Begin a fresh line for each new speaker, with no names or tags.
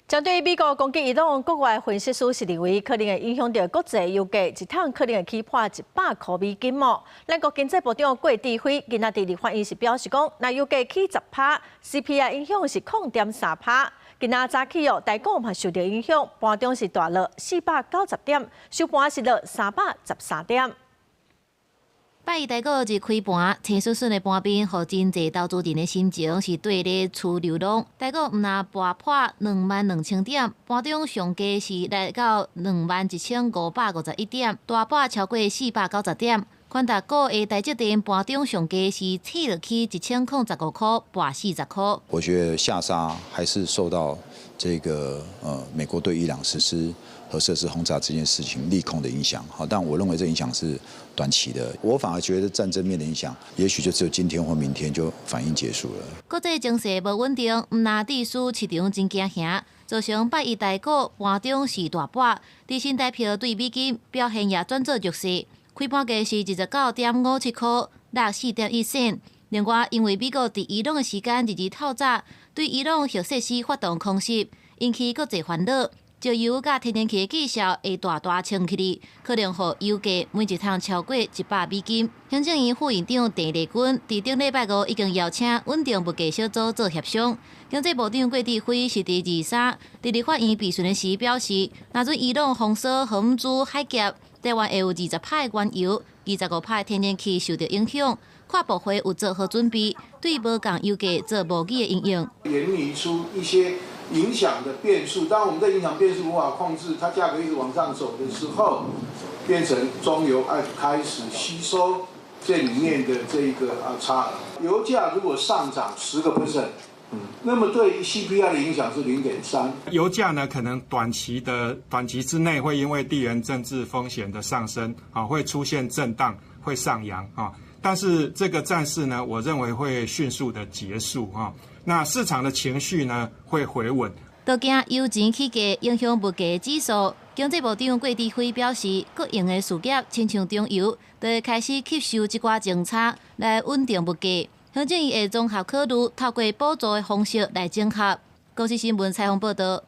针对美国攻击伊朗，国外分析师是认为可能会影响到国际油价，一桶可能会起破$100哦。咱国经济部长郭志辉今仔日立法院是表示讲，那油价起10%，CPI 影响是0.3%。今仔早起台股嘛受到影响，盘中是大落490点，收盘是落313点。
拜一台股一开盘，青顺顺的盘面，互真侪投资人的心情是对咧出流浪。台股毋若拔破22000点，盘中上低是来到21551点，大盘超过490点。宽达股的台积电盘中上低是刺落去1015块，拔40块。
我觉得下杀还是受到这个美国对伊朗实施核设施轰炸这件事情利空的影响。好，但我认为这影响是短期的。我反而觉得战争面的影响，也许就只有今天或明天就反应结束了。
国际情势无稳定，毋若致使市场真惊吓，造成拜一台股盘中是大跌，低新台票对美金表现也转做弱势。开盘价是29.57块，落4.1仙。另外，因为美国伫伊朗的时间日透早对伊朗核设施发动空袭，引起国际烦恼，石油甲天然气的绩效会大冲起来，可能互油价每一桶超过$100。行政院副院长郑丽君伫顶礼拜五已经邀请稳定物价小组做协商。经济部长郭志辉是伫23伫立法院备询的时表示，若准伊朗封锁荷姆兹海峡，台湾会有20派原油、25派天然气受到影响。跨部会有做好准备，对无降油价做无益的应用。
研拟出一些影响的变数，当我们在影响变数无法控制，它价格一直往上走的时候，变成中油开始吸收这里面的这个差额。油价如果上涨10%，那么对 CPI 的影响是0.3。
油价呢，可能短期之内会因为地缘政治风险的上升，会出现震荡，会上扬啊。但是这个战事呢，我认为会迅速的结束哈。那市场的情绪呢会回稳。
都惊油钱起价影响物价指数。经济部长郭志辉表示，国营的事业亲像中油，都会开始吸收一寡政策来稳定物价。行政院会综合考虑透过补助的方式来整合。公司新闻采访报道。